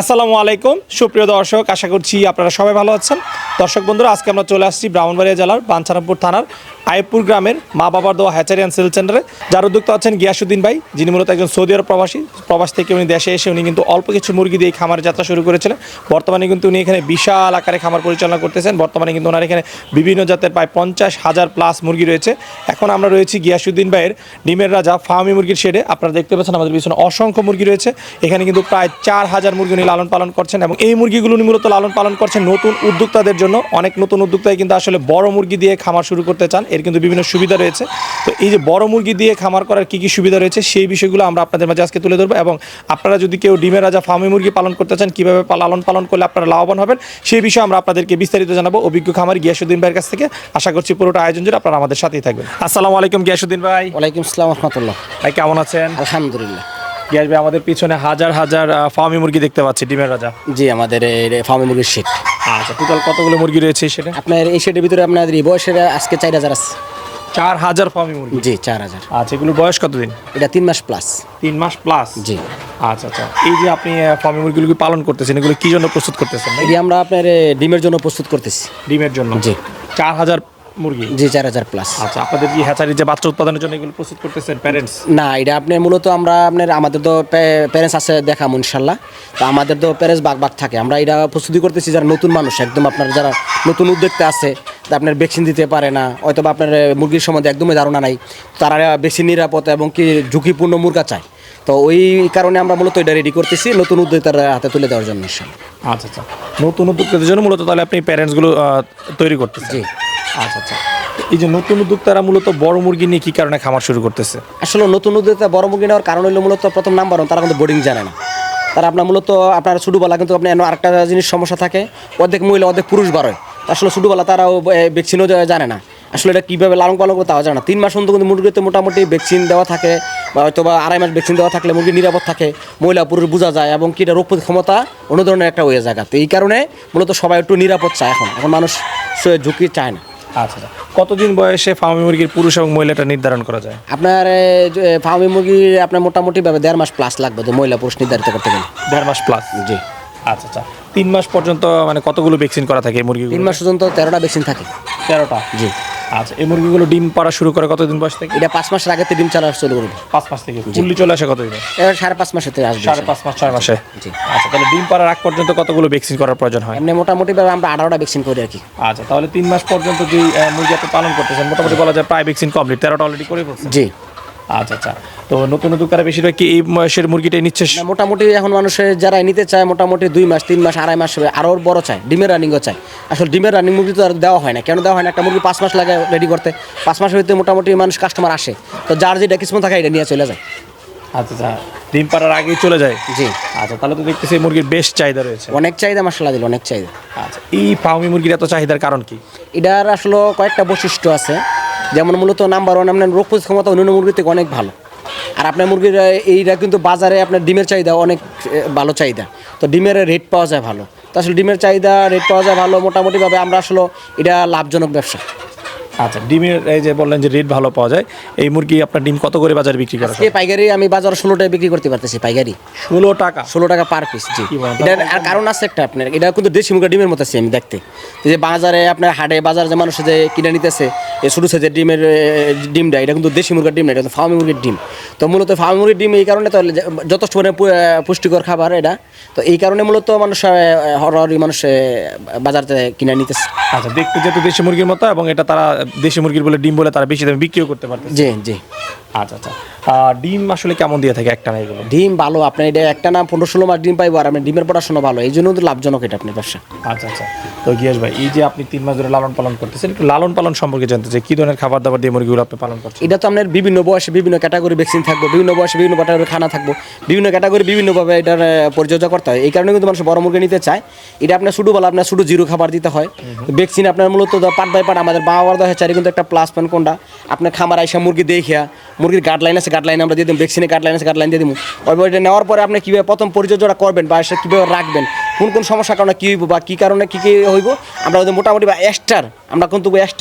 আসসালামু আলাইকুম সুপ্রিয় দর্শক, আশা করছি আপনারা সবাই ভালো আছেন। দর্শক বন্ধুরা, আজকে আমরা চলে আসছি ব্রাহ্মণবাড়িয়া জেলার বাঞ্ছারামপুর থানার আইয়ুবপুর গ্রামের মা বাবার দোয়া হ্যাচারি অ্যান্ড সেল সেন্টারে, যার উদ্যোক্তা আছেন গিয়াসউদ্দিন ভাই, যিনি মূলত একজন সৌদি আরব প্রবাস থেকে উনি দেশে এসে উনি কিন্তু অল্প কিছু মুরগি দিয়ে খামার যাত্রা শুরু করেছিলেন। বর্তমানে কিন্তু উনি এখানে বিশাল আকারে খামার পরিচালনা করতেছেন। বর্তমানে কিন্তু ওনার এখানে বিভিন্ন জাতের প্রায় 50,000 প্লাস মুরগি রয়েছে। এখন আমরা রয়েছি গিয়াসউদ্দিন ভাইয়ের ডিমের রাজা ফার্মি মুরগির শেডে। আপনারা দেখতে পাচ্ছেন আমাদের পিছনে অসংখ্য মুরগি রয়েছে। এখানে কিন্তু প্রায় 4,000 মুরগি উনি লালন পালন করছেন, এবং এই মুরগিগুলো উনি মূলত লালন পালন করছেন নতুন উদ্যোক্তাদের জন্য। অনেক নতুন উদ্যোক্তাই কিন্তু আসলে বড় মুরগি দিয়ে খামার শুরু করতে চান, এর কিন্তু বিভিন্ন সুবিধা রয়েছে। তো এই যে বড় মুরগি দিয়ে খামার করার কী কী সুবিধা রয়েছে সেই বিষয়গুলো আমরা আপনাদের মাঝে আজকে তুলে ধরবো, এবং আপনারা যদি কেউ ডিমের রাজা ফার্মি মুরগি পালন করতে চান, কীভাবে লালন পালন করলে আপনারা লাভবান হবেন সেই বিষয়ে আমরা আপনাদেরকে বিস্তারিত জানাবো অভিজ্ঞ খামারি গিয়াসউদ্দিন ভাইয়ের কাছ থেকে। আশা করছি পুরোটা আয়োজন জুড়ে আপনারা আমাদের সাথেই থাকবেন। আসসালামু আলাইকুম গিয়াসউদ্দিন ভাই। ওয়ালাইকুম আসসালাম রহমতুল্লাহ। ভাই কেমন আছেন? আলহামদুলিল্লাহ। গিয়াস ভাই, আমাদের পিছনে হাজার হাজার ফার্মি মুরগি দেখতে পাচ্ছি ডিমের রাজা। জি, আমাদের ফার্মি মুরগির শেড। আচ্ছা, টোটাল কতগুলো মুরগি রয়েছে সেটা? আপনার এই শেডের ভিতরে আপনাদের এই বয়সের আজকে 4,000 আছে। 4,000 ফার্মি মুরগি? জি, 4,000। আচ্ছা, এগুলোর বয়স কতদিন? এটা 3 মাস প্লাস। 3 মাস প্লাস? জি। আচ্ছা আচ্ছা, এই যে আপনি ফার্মি মুরগিগুলো পালন করতেছেন, এগুলো কি জন্য প্রস্তুত করতেছেন? এটি আমরা আপনার ডিমের জন্য প্রস্তুত করতেছি। ডিমের জন্য? জি। 4,000 মুরগি? জি, 4,000 প্লাস। আচ্ছা, আপনাদের কি হ্যাচারি যে বাচ্চা উৎপাদনের জন্য এগুলো প্রস্তুত করতেছেন প্যারেন্টস? না, এটা আপনি মূলত আমাদের তো প্যারেন্টস আছে দেখাম ইনশাল্লাহ। তো আমাদের তো প্যারেন্টস বাগ থাকে। আমরা এটা প্রস্তুতি করতেছি যারা নতুন মানুষ, একদম আপনার যারা নতুন উদ্যোক্তা আছে, আপনার ভ্যাকসিন দিতে পারে না, হয়তো বা আপনার মুরগির সম্বন্ধে একদমই ধারণা নাই, তারা বেশি নিরাপদ এবং কি ঝুঁকিপূর্ণ মুরগা চায়। তো ওই কারণে আমরা মূলত এটা রেডি করতেছি নতুন উদ্যোক্তার হাতে তুলে দেওয়ার জন্য। আচ্ছা আচ্ছা, নতুন উদ্যোক্তাদের জন্য মূলত তাহলে আপনি প্যারেন্টসগুলো তৈরি করতেছেন? জি। আচ্ছা আচ্ছা, এই যে নতুন উদ্যোক্তারা মূলত বড় মুরগি নিয়ে কী কারণে খামার শুরু করতেছে? আসলে নতুন উদ্যোক্তা বড় মুরগি নেওয়ার কারণ হলো মূলত প্রথম নাম্বার তারা কিন্তু বোর্ডিং জানে না। তারা মূলত আপনার ছোটোবেলা কিন্তু আপনি আরেকটা জিনিস সমস্যা থাকে, অর্ধেক মহিলা অর্ধেক পুরুষ বাড়য়। আসলে ছোটোবেলা তারাও ভ্যাকসিনও জানে না, আসলে এটা কীভাবে লালন পালন করতে তাও জানে না। 3 মাস পর্যন্ত কিন্তু মুরগিতে মোটামুটি ভ্যাকসিন দেওয়া থাকে, বা হয়তো বা 2.5 মাস ভ্যাকসিন দেওয়া থাকলে মুরগি নিরাপদ থাকে, মহিলা পুরুষ বোঝা যায়, এবং কি এটা রোগ ক্ষমতা অন্য ধরনের একটা হয়ে জায়গা। তো এই কারণে মূলত সবাই একটু নিরাপদ চায়। এখন মানুষ ঝুঁকি চায় না। আচ্ছা, কতদিন বয়সে ফার্মি মুরগির পুরুষ এবং মহিলাটা নির্ধারণ করা যায়? আপনার ফার্মি মুরগি আপনার মোটামুটিভাবে 1.5 মাস প্লাস লাগবে তো মহিলা পুরুষ নির্ধারিত করতে গেলে। 1.5 মাস প্লাস? জি। আচ্ছা আচ্ছা, 3 মাস পর্যন্ত মানে কতগুলো ভ্যাকসিন করা থাকে এই মুরগিগুলো? 3 মাস পর্যন্ত 13টা ভ্যাকসিন থাকে। 13টা? জি। আচ্ছা, এই মুরগিগুলো ডিম পাড়া শুরু করে কতদিন বয়স থেকে? এটা 5 মাসের আগে ডিম চালা শুরু করবে। 5 মাস থেকে? ফুললি চলে আসে কতদিনে? এবার 5.5 মাসে আসবে। 5.5 মাস 6 মাসে? জি। আচ্ছা, তাহলে ডিম পাড়ার আগ পর্যন্ত কতগুলো ভ্যাকসিন করার প্রয়োজন হয়? এমনি মোটামুটিভাবে আমরা 18টা ভ্যাকসিন করি আর কি। আচ্ছা, তাহলে 3 মাস পর্যন্ত যে মুরগি আপনি পালন করতেছেন মোটামুটি বলা যায় প্রায় ভ্যাকসিন কমপ্লিট, 13টা অলরেডি করে ফেলছেন? জি। আচ্ছা আচ্ছা, তো নতুন উদ্যোক্তারা বেশিরভাগ কি এই বয়সের মুরগিটাই নিচ্ছে? মোটামুটি এখন মানুষের যারা নিতে চায় মোটামুটি 2 মাস 3 মাস 2.5 মাস আরও বড় চায়, ডিমের রানিংও চায়। আসলে ডিমের রানিং মুরগি তো আর দেওয়া হয় না। কেন দেওয়া হয় না? একটা মুরগি 5 মাস লাগে রেডি করতে, 5 মাসের ভিতরে মোটামুটি মানুষ কাস্টমার আসে, তো যার যেটা কিসমত থাকে এটা নিয়ে চলে যায়। আচ্ছা আচ্ছা, ডিম পাড়ার আগেই চলে যায়? জি। আচ্ছা, তাহলে তো দেখতেছি এই মুরগির বেশ চাহিদা রয়েছে। অনেক চাহিদা মাশাআল্লাহ দিল, অনেক চাহিদা। আচ্ছা, এই ফার্মি মুরগির এত চাহিদার কারণ কি? এটার আসলে কয়েকটা বৈশিষ্ট্য আছে, যেমন মূলত নাম্বার 1 আপনার রোগ প্রতিরোধ ক্ষমতা অন্যান্য মুরগির থেকে অনেক ভালো। আর আপনার মুরগির এইটা কিন্তু বাজারে আপনার ডিমের চাহিদা অনেক ভালো চাহিদা, তো ডিমের রেট পাওয়া যায় ভালো। তো আসলে ডিমের চাহিদা রেট পাওয়া যায় ভালো, মোটামুটিভাবে আমরা আসলে এটা লাভজনক ব্যবসা। আচ্ছা, ডিমের এই যে বললেন যে রেট ভালো পাওয়া যায়, এই মুরগি আপনার ডিম কত করে বাজারে বিক্রি করা? পাইকারি আমি বাজারে 16 টাকা বিক্রি করতে পারতেছি। পাইকারি 16 টাকা? 16 টাকা পার পিস। জি। এটার আর কারণ আছে একটা, আপনার এটা কিন্তু দেশি মুরগা ডিমের মতো আছে আমি দেখতে। যে বাজারে আপনার হাটে বাজারে যে মানুষ যে কিনে নিতেছে এই ছোটো সাইজের ডিমের ডিমটা, এটা কিন্তু দেশি মুরগার ডিম না, এটা কিন্তু ফার্মি মুরগির ডিম। তো মূলত ফার্মি মুরগির ডিম এই কারণে তো যথেষ্ট পরিমাণে পুষ্টিকর খাবার এটা, তো এই কারণে মূলত মানুষ হরহরি মানুষ বাজার থেকে কিনে নিতেছে। আচ্ছা, দেখতে যেহেতু দেশি মুরগির মতো, এবং এটা তারা দেশি মুরগির বলে ডিম বলে তারা বেশি দামে বিক্রিও করতে পারবে। জি জি। আচ্ছা আচ্ছা, ডিম আসলে কেমন দিয়ে থাকে একটা না? এগুলো ডিম ভালো, আপনার এটা একটা না 15-16 মাস ডিম পাইবো, আর আপনার ডিমের পড়াশোনা ভালো, এই জন্য তো লাভজনক এটা আপনার ব্যবসা। আচ্ছা আচ্ছা, তো গিয়াস ভাই, এই যে আপনি 3 মাস ধরে লালন পালন করতেছেন, একটু লালন পালন সম্পর্কে জানতে চাই, কি ধরনের খাবার দাবার দিয়ে মুরগিগুলো আপনি পালন করছেন? এটা তো আপনার বিভিন্ন বয়সে বিভিন্ন ক্যাটাগরি ভ্যাকসিন থাকবো, বিভিন্ন বয়সে বিভিন্ন ক্যাটাগরি খানা থাকবো, বিভিন্ন ক্যাটাগরি বিভিন্নভাবে এটার পরিচর্যা করতে হয়। এই কারণে কিন্তু মানুষ বড় মুরগি নিতে চায়। এটা আপনার শুধু বলা আপনার শুধু জিরো খাবার দিতে হয়। ভ্যাকসিন আপনার মূলত পার্ট বাই পার্ট আমাদের বাবার দেওয়া হয়, কিন্তু একটা প্লাস পয়েন্ট কোনটা আপনার খামার আইসা মুরগি দেখিয়া মুরগির গাইডলাইন আছে, গাইডলাইন আমরা দিয়ে দিই, ভ্যাকসিনের গাইডলাইন আছে, গাইডলাইন দিয়ে দিব। ওই বইটা নেওয়ার পরে আপনি কীভাবে প্রথম পরিচর্যাটা করবেন বা কীভাবে রাখবেন কোন কোন সমস্যার কারণে কী হইব বা কী কারণে কী কী হইব আমরা ওদের মোটামুটি বা এক্সট্রার আমরা কিন্তু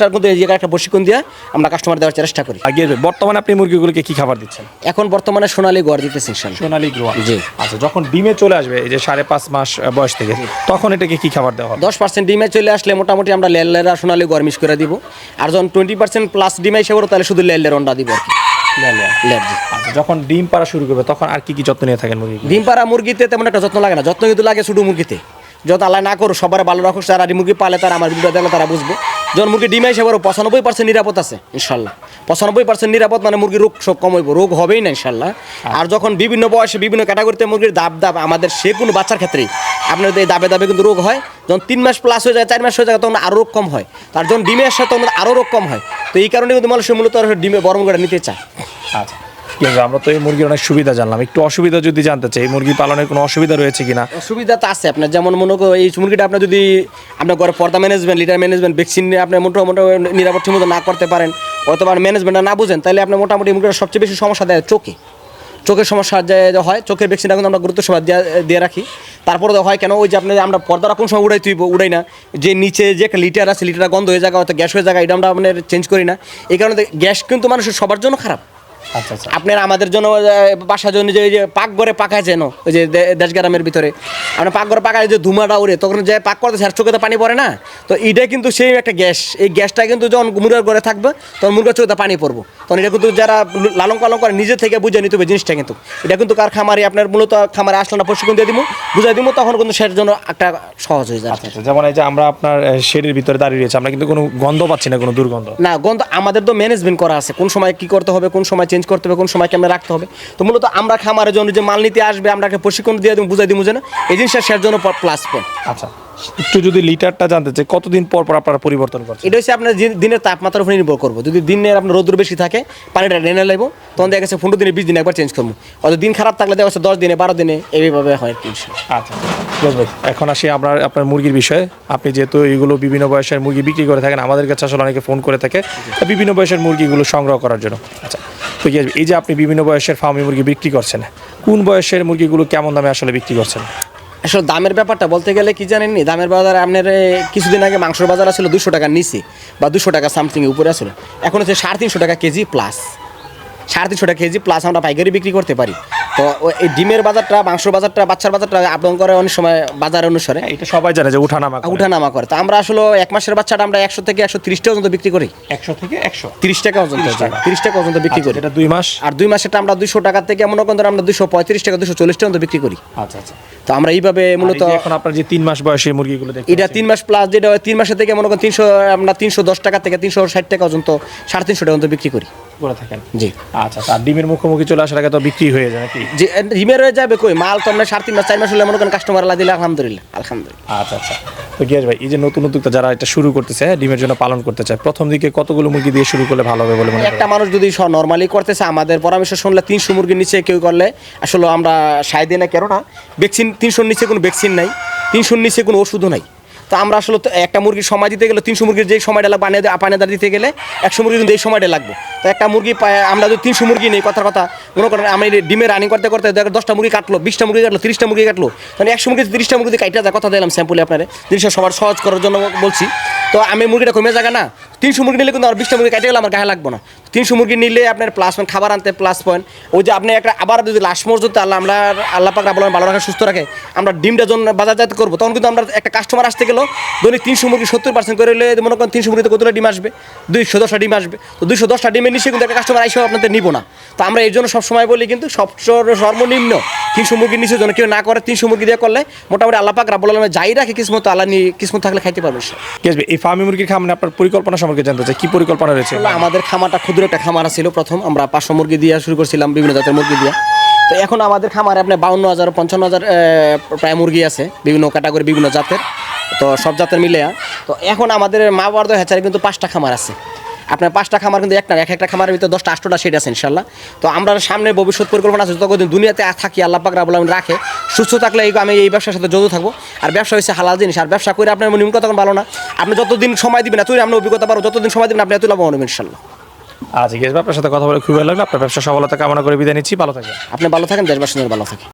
এই জায়গায় একটা প্রশিক্ষণ দিয়ে আমরা কাস্টমার দেওয়ার চেষ্টা করি। আগে বর্তমানে আপনি মুরগিগুলোকে কি খাবার দিচ্ছেন? এখন বর্তমানে সোনালী গোয়ার দিতেছি ইনশাল্লাহ। সোনালী গ্রোয়ার, জি। আচ্ছা, যখন ডিমে চলে আসবে এই যে 5.5 মাস বয়স থেকে, তখন এটাকে কি খাবার দেওয়া হবে? 10% ডিমে চলে আসলে মোটামুটি আমরা লেলেরা সোনালী গোয়ার মিক্স করে দিব। আর যখন 20% প্লাস ডিমে এসে পড়ো তাহলে শুধু লেলের অন্ডা দিব আর কি। লেয়ার, জি। আচ্ছা, যখন ডিম পাড়া শুরু করবে তখন আর কি কি যত্ন নিয়ে থাকেন মুরগি? ডিম পাড়া মুরগিতে তেমন একটা যত্ন লাগে না, যত্ন কিন্তু লাগে শুধু মুরগিতে। যত আল্লাহ না করো সবার ভালো রাখো, যারা মুরগি পালে তারা আমার ভিডিও দেখলে তারা বুঝবো। যখন মুরগি ডিমে এসে বড় 95% নিরাপদ আছে ইনশাল্লাহ। 95% নিরাপদ মানে মুরগির রোগ সব কম হইব, রোগ হবেই না ইনশাল্লাহ। আর যখন বিভিন্ন বয়সে বিভিন্ন ক্যাটাগরিতে মুরগির দাব আমাদের সে কোনো বাচ্চার ক্ষেত্রেই আপনার এই দাবে কিন্তু রোগ হয়। যখন 3 মাস প্লাস হয়ে যায়, 4 মাস হয়ে যায়, তখন আরও রোগ কম হয়। তার যখন ডিমে আসে তখন আরও রোগ কম হয়। তো এই কারণে কিন্তু মানুষ মূলত ডিমে বড় মুরগিটা নিতে চায়। আচ্ছা, ঠিক আছে, আমরা তো এই মুরগির অনেক সুবিধা জানলাম, একটু অসুবিধা যদি জানতে চাই, এই মুরগি পালনের কোনো অসুবিধা রয়েছে কিনা? অসুবিধা তো আছে আপনার, যেমন মনে করো এই মুরগিটা আপনার যদি আপনার ঘরে পর্দা ম্যানেজমেন্ট, লিটার ম্যানেজমেন্ট, ভ্যাকসিন আপনি মোটামুটি নিরাপদ মতো না করতে পারেন অথবা ম্যানেজমেন্টটা না বুঝেন, তাহলে আপনার মোটামুটি মুরগিটা সবচেয়ে বেশি সমস্যা দেয় চোখের সমস্যা যে হয়। চোখের ভ্যাকসিনটা কিন্তু আমরা গুরুত্ব সবাই দিয়ে রাখি। তারপরে হয় কেন, ওই যে আপনি আমরা পর্দাটা কোন সময় উড়াই না, যে নিচে যে একটা লিটার আছে, লিটারটা গন্ধ হয়ে যাওয়া হয়তো গ্যাস হয়ে যাওয়া, এটা আমরা আপনার চেঞ্জ করি না। এই কারণে গ্যাস কিন্তু মানুষের সবার জন্য খারাপ। আচ্ছা আচ্ছা, আপনার আমাদের জন্য বাসার জন্য যে পাকঘরে পাকায় যেন ওই যে দেশ গ্রামের ভিতরে আপনার পাকঘরে পাকায় যে ধুমাটা উড়ে, তখন যে পাক করতে আর চোখে তো পানি পড়ে না, তো এটা কিন্তু সেই একটা গ্যাস। এই গ্যাসটা কিন্তু যখন মুরগার ঘরে থাকবে তখন মুরগার চোখে পানি পড়বো, তখন এটা কিন্তু যারা লালন পালন করে নিজে থেকে বুঝে নিতে হবে জিনিসটা। কিন্তু এটা কিন্তু কার খামারে আপনার মূলত খামারে আসলে না প্রশিক্ষণ দিয়ে দিব, বুঝাই দিব, তখন কিন্তু সেটার জন্য একটা সহজ হয়ে যায়। আচ্ছা, যেমন এই যে আমরা আপনার শেডের ভিতরে দাঁড়িয়ে রয়েছে, আমরা কিন্তু কোনো গন্ধ পাচ্ছি না, কোনো দুর্গন্ধ না। গন্ধ আমাদের তো ম্যানেজমেন্ট করা আছে, কোন সময় কি করতে হবে, কোন সময় চেঞ্জ করতে হবে, কোন সময় কেমন রাখতে হবে। তো মূলত আমরা খামারের জন্য যে মাল নিতে আসবে আমরা প্রশিক্ষণ দিয়ে দিব, বুঝাই দিব না এই জিনিসটা সেটার জন্য প্লাস পয়েন্ট। আচ্ছা, একটু যদি লিটারটা জানতে চাই, কতদিন পর পর আপনারা পরিবর্তন করছেন? এটা হচ্ছে আপনার দিনের তাপমাত্রার উপর নির্ভর করবো। যদি দিনের আপনার রোদ্র বেশি থাকে, পানিটা টেনে লাগবো, তখন দেখা গেছে 15 দিনে 20 দিনে একবার চেঞ্জ করবো। অত দিন খারাপ থাকলে দেখা গেছে 10 দিনে 12 দিনে এইভাবে হয়। আচ্ছা, এখন আসি আপনার মুরগির বিষয়ে। আপনি যেহেতু এইগুলো বিভিন্ন বয়সের মুরগি বিক্রি করে থাকেন, আমাদের কাছে আসলে অনেকে ফোন করে থাকে বিভিন্ন বয়সের মুরগিগুলো সংগ্রহ করার জন্য। আচ্ছা, তো এই যে আপনি বিভিন্ন বয়সের ফার্মি মুরগি বিক্রি করছেন, কোন বয়সের মুরগিগুলো কেমন দামে আসলে বিক্রি করছেন? আসলে দামের ব্যাপারটা বলতে গেলে কি জানেননি, দামের বাজার আপনার কিছুদিন আগে মাংসের বাজার আসলে 200 টাকার নিচে বা 200 টাকা সামথিং উপরে আসলে, এখন হচ্ছে 350 টাকা কেজি প্লাস। 350 টাকা কেজি প্লাস আমরা পাইকারি বিক্রি করতে পারি। তো এই ডিমের বাজারটা, মাংসের বাজারটা, বাচ্চার বাজারটা আপডাউন করে অনেক সময় বাজার অনুসারে। এটা সবাই জানে যে উঠানামা করে। তো আমরা আসলে 1 মাসের বাচ্চাটা আমরা 100 থেকে 130 টাকা পর্যন্ত বিক্রি করি। 100 থেকে 130 টাকা পর্যন্ত, 30 টাকা পর্যন্ত বিক্রি করি। এটা 2 মাস। আর 2 মাসেরটা আমরা 200 টাকা থেকে মনে করেন আমরা 235 টাকা 240 টাকা পর্যন্ত বিক্রি করি। আচ্ছা আচ্ছা, তো আমরা এইভাবে মূলত এখন আপনার যে 3 মাস বয়সী মুরগিগুলো দেখতে, এটা 3 মাস প্লাস, যেটা 3 মাসের থেকে মনে করেন 300 আমরা 310 টাকা থেকে 360 টাকা পর্যন্ত 350 টাকা পর্যন্ত বিক্রি করি করে থাকেন। জি। আচ্ছা, আর ডিমের মুখোমুখি চলে আসার আগে তো বিক্রি হয়ে যায় নাকি? যে ডিমের হয়ে যাবে কই মাল তো আমরা 3.5 মাস 4 মাস হলে মনে করেন কাস্টমার লা দিলে আলহামদুলিল্লাহ। আচ্ছা আচ্ছা, তো গিয়াস ভাই, এই যে নতুন উদ্যোক্তা যারা এটা শুরু করতেছে, ডিমের জন্য পালন করতে চায়, প্রথম দিকে কতগুলো মুরগি দিয়ে শুরু করলে ভালো হবে বলে মনে হয়? একটা মানুষ যদি নরমালি করতেছে, আমাদের পরামর্শ শুনলে 300 মুরগির নিচে কেউ করলে আসলে আমরা সায় দিই না। কেননা ভ্যাকসিন 300-র নিচে কোনো ভ্যাকসিন নাই, 300-র নিচে কোনো ওষুধও নাই। তো আমরা আসলে একটা মুরগির সময় দিতে গেলে 300 মুরগির যেই সময়টা লাগবে পানিদার দিতে গেলে 100 মুরগি কিন্তু এই সময়টা লাগবে। তো একটা মুরগি আমরা যদি 300 মুরগি নেই, কথার কথা মনে করেন আমি ডিমে রানিং করতে করতে 10টা মুরগি কাটলো, 20টা মুরগি কাটলো, 30টা মুরগি কাটলো, মানে 100 মুরগি 30টা মুরগি কাইটা যায়। কথা দিলাম স্যাম্পলে আপনার জিনিসটা সবার সহজ করার জন্য বলছি। তো আমি মুরগিটা কমে যাবে না, 300 মুরগি নিলে কিন্তু আর 20টা মুরগি কাটে গেলে আমার গায়ে লাগবে না। 300 মুরগি নিলে আপনার প্লাস পয়েন্ট, খাবার আনতে প্লাস পয়েন্ট। ওই যে আপনি একটা আবার যদি লাস্ট পর্যন্ত আল্লাহ পাক রাব্বুল আলামিন ভালো রাখে, সুস্থ রাখে, আমরা ডিমটা যখন বাজারজাত করবো, তখন কিন্তু আমরা একটা কাস্টমার আসতে গেলেও দৈনিক 300 মুরগি 70% করে হলে মনে করেন 300 মুরগিতে কতটা ডিম আসবে? 210টা ডিম আসবে। তো 210টা ডিমের নিচে কিন্তু একটা কাস্টমার আইসেও আপনাদের নিব না। তো আমরা এই জন্য সবসময় বলি কিন্তু সর্বনিম্ন 300 মুরগির নিচে যেন কেউ না করে। 300 মুরগি দিয়ে করলে মোটামুটি আল্লাহ পাক রাব্বুল আলামিন যাই রাখে কিসমত, আল্লাহ নিয়ে কিসমত থাকলে খাইতে পারবে। এই ফার্মি মুরগির খামারে আপনার পরিকল্পনা সম্পর্কে জানতে চাই, কি পরিকল্পনা রয়েছে? আমাদের খামারটা ক্ষুদ্র একটা খামার ছিল। প্রথম আমরা 500 মুরগি দিয়ে শুরু করছিলাম, বিভিন্ন জাতের মুরগি দিয়ে। তো এখন আমাদের খামারে আপনার 52,000 55,000 প্রায় মুরগি আছে, বিভিন্ন ক্যাটাগরি, বিভিন্ন জাতের, তো সব জাতের মিলে। তো এখন আমাদের মা বাবার হ্যাচারি কিন্তু 5টা খামার আছে। আপনার 5টা খামার কিন্তু একটা খামারের ভিতরে 10টা 8টা সেট আছে ইনশাল্লাহ। তো আমরা সামনে ভবিষ্যৎ পরিকল্পনা আছে, যতদিন দুনিয়াতে থাকি আল্লাহ পাক রাব্বুল আলামিন রাখে, সুস্থ থাকলে আমি এই ব্যবসার সাথে জড়িত থাকবো। আর ব্যবসা হচ্ছে হালাল জিনিস, আর ব্যবসা করে আপনার নিয়মিত তখন ভালো না। আপনি যতদিন সময় দিবেন এতই আপনি অভিজ্ঞতা পারো, যতদিন সময় দিবেন আপনি এত লাভবান হবেন ইনশাল্লাহ। আচ্ছা, আপনার সাথে কথা বলে খুবই ভালো লাগলো। আপনার ব্যবসা সফলতা কামনা করে বিদায় নিচ্ছি, ভালো থাকবেন। আপনি ভালো থাকেন, দেশবাসীর ভালো থাকে।